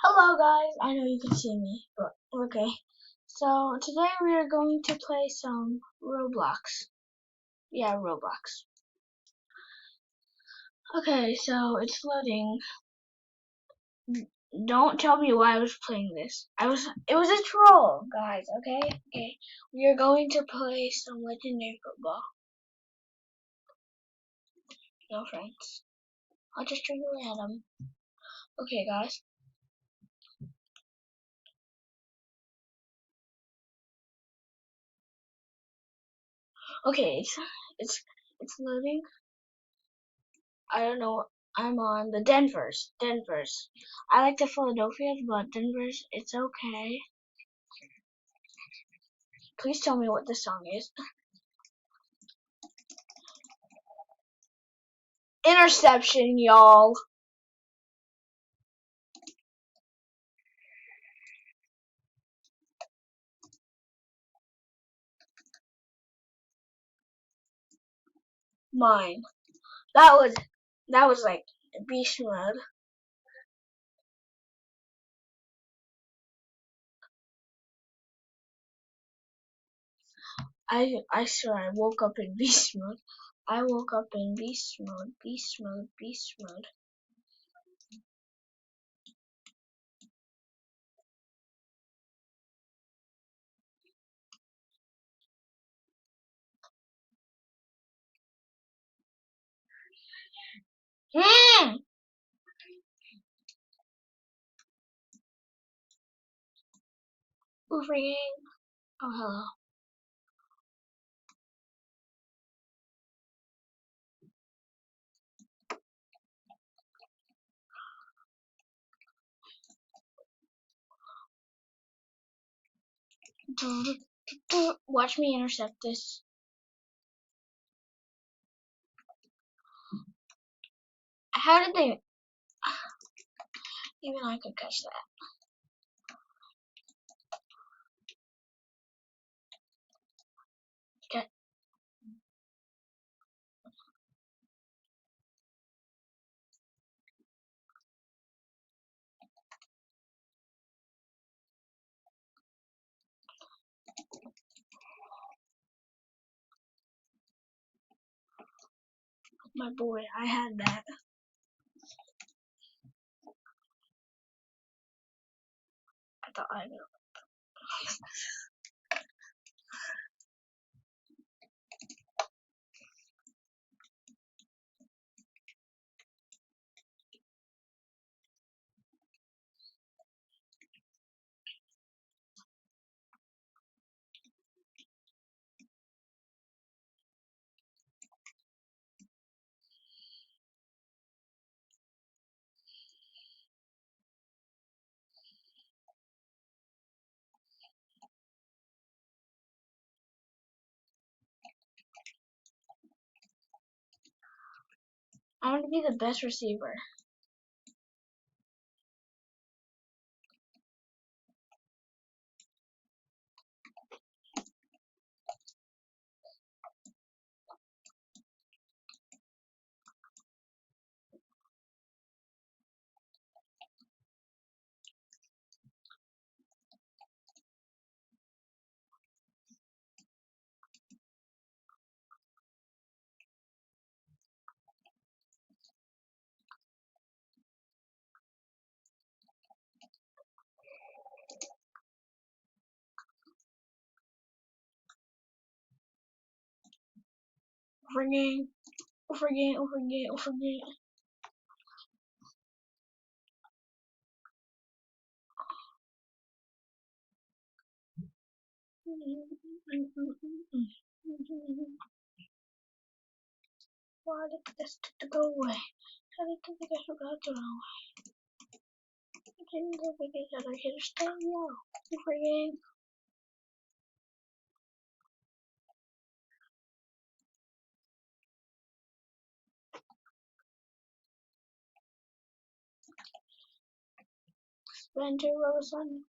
Hello guys, I know you can see me, but okay. So today we are going to play some Roblox. Yeah, Roblox. Okay, so it's loading. Don't tell me why I was playing this. It was a troll, guys, okay? Okay. We are going to play some legendary football. No friends. I'll just drink random. Okay, guys. Okay, it's loading. I don't know. I'm on the Denver's. Denver's. I like the Philadelphia's, but Denver's, it's okay. Please tell me what this song is. Interception, y'all. Mine. That was like beast mode. I swear I woke up in beast mode. I woke up in beast mode, beast mode, beast mode. Hmm. Moving. Oh hello. Watch me intercept this. How did they? Even I could catch that. Get my boy. I had that. I thought I knew. I want to be the best receiver. Overgame. Overgame. Overgame. Overgame. Why did this to go away? How did the biggest forgot to go away? I didn't go because I hit a stay now. Overgame. Spencer Rosen.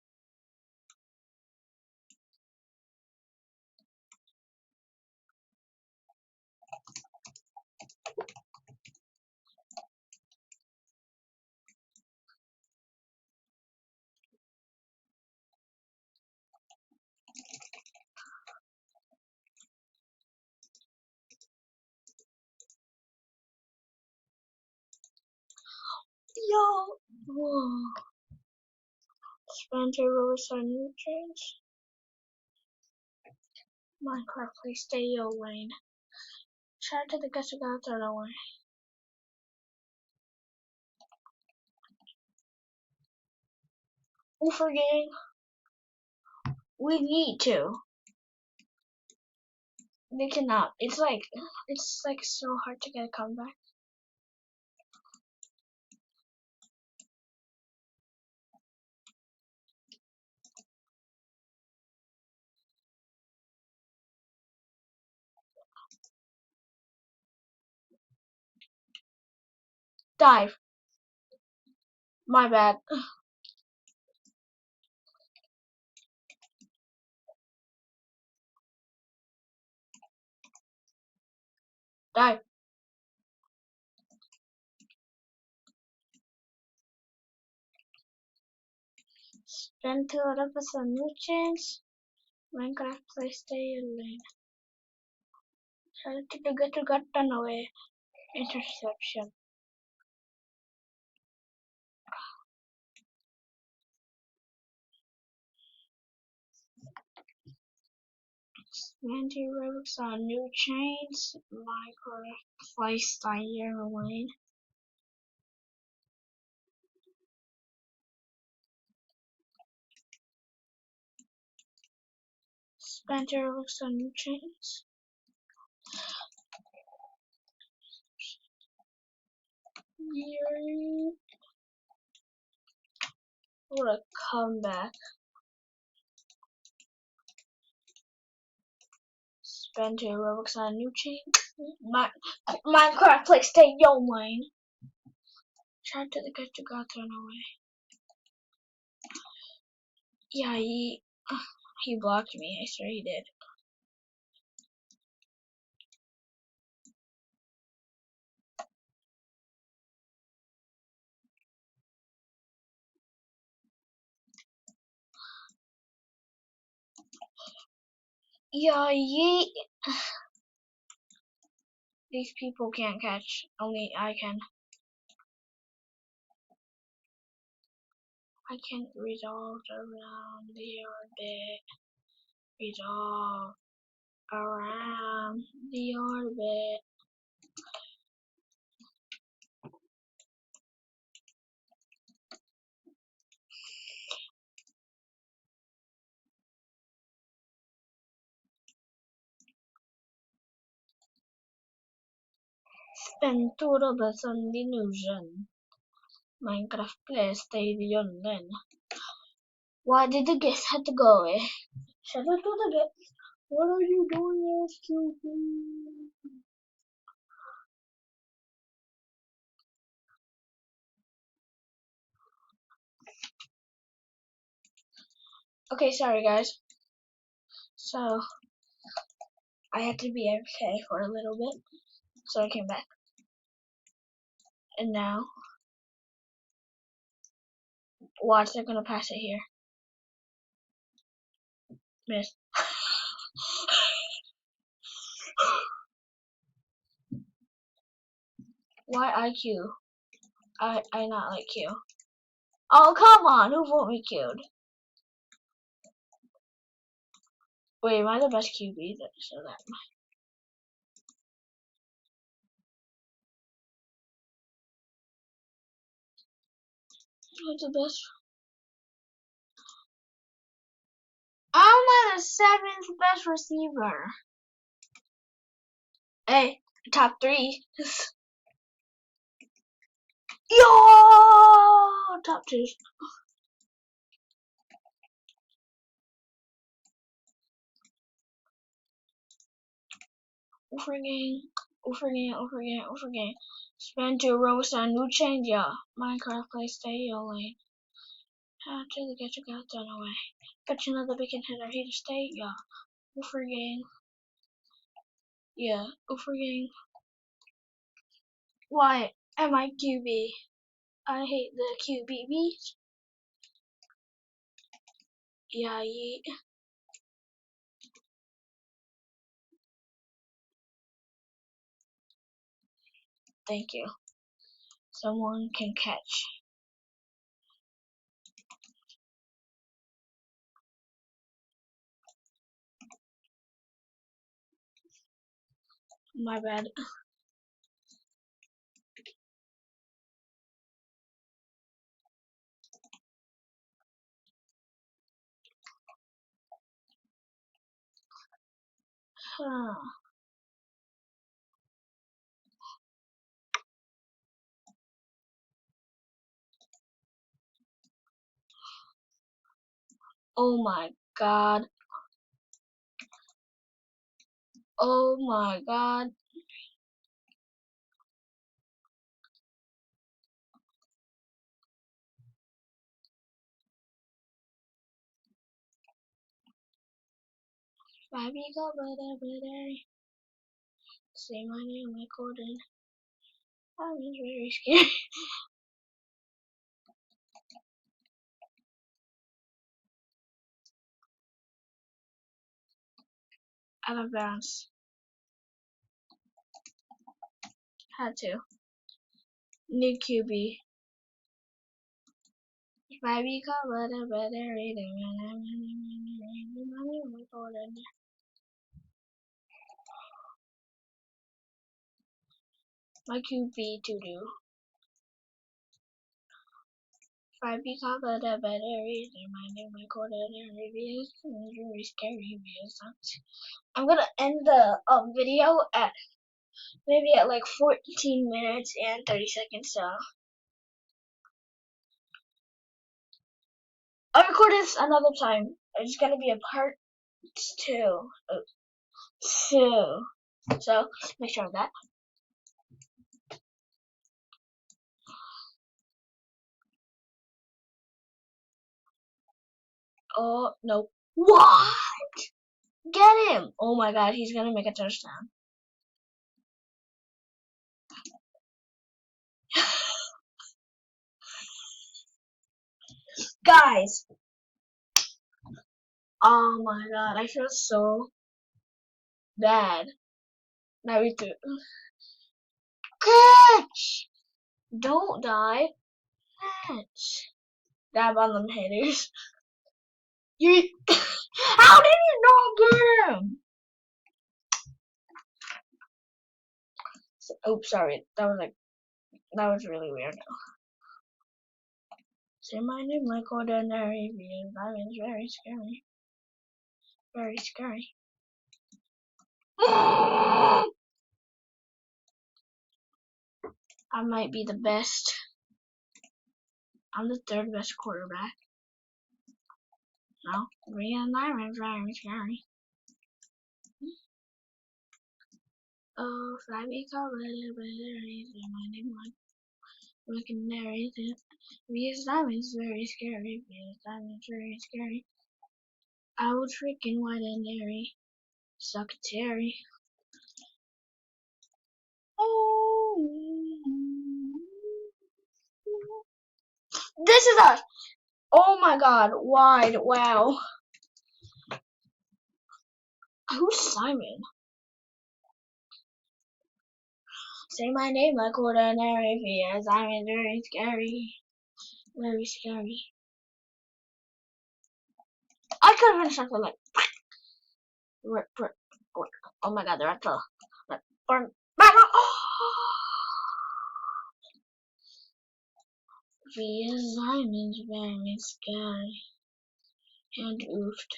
Yo! Whoa. Spend your rose on nutrients. Minecraft, please stay your lane. Shout to the guys who got thrown away. Oofer gang. We need to. They cannot. It's like so hard to get a comeback. Dive. My bad. Dive. Spend 2 out of a new chance. Minecraft, please stay your lane. Shout to the guys who got thrown away. Interception. Anti-robots on new chains. Minecraft, please stay your lane. Spencer looks on new chains. What a comeback. Spencer Robux on new chains. Minecraft, please stay your lane. Shout to the guys who got thrown away. Yeah, he blocked me. I swear he did. Yeah, these people can't catch. Only I can. I can resolve around the orbit. Resolve around the orbit. Spend 2 Robux on illusion. Minecraft plays stay on then. Why did the guest have to go away? Shout out to the guest. What are you doing, SQP? Okay, sorry guys. So I had to be AFK for a little bit, so I came back. And now, watch, they're gonna pass it here. Miss. Why IQ? I not like Q. Oh, come on, who won't me Q'd? Wait, am I the best QB? So that who's the best? I'm the 7th best receiver. Hey, top 3. Yo, top 2. Overgang. Spend 2 rows on new change, yeah. Minecraft play stay your lane. How to get your guys done away. Catch another bacon header, here to stay, yeah. Overgang. Yeah, overgang. Why am I QB? I hate the QBBs. Yeah, yeet. Thank you. Someone can catch. My bad. Oh my god. Oh my god. Baby go better. Say my name like Gordon. I was very scared. Out of bounds. Had to. New QB. Baby go better. My QB to do. Five become better reason my name my coordinator reviews is very scary because I'm gonna end the video at maybe at like 14 minutes and 30 seconds, so I'll record this another time. It's gonna be a part two. So make sure of that. Oh no. What? Get him! Oh my god, he's gonna make a touchdown. Guys! Oh my god, I feel so bad. Now we do. Catch! Don't die. Catch. Dab on them haters. You. How did you not get him? Oops, sorry. That was really weird. Say my name like ordinary because that is very scary. Very scary. I might be the best. I'm the third best quarterback. No, Brian Lyman is very scary. Oh, Fabby covered it, but my name like legendary. Because that is very scary. Because that is very scary. I would freaking white and dairy. Secretary. This is us. Oh my god, wide, wow. Who's Simon? Say my name like ordinary because I'm very scary. Very scary. I could have been something like oh my god, they're at the burn. Because Simon's very scary and oofed.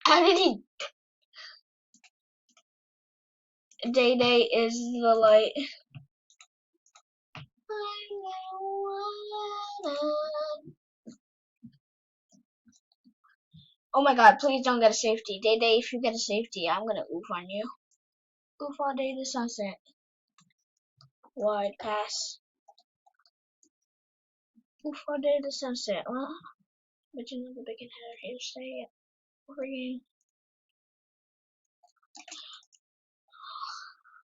How did he? Day Day is the light. Oh my god, please don't get a safety. Day Day, if you get a safety, I'm gonna oof on you. Oof all day the sunset. Wide pass. Oof all day the sunset. Well, but you know the big header here stay over game.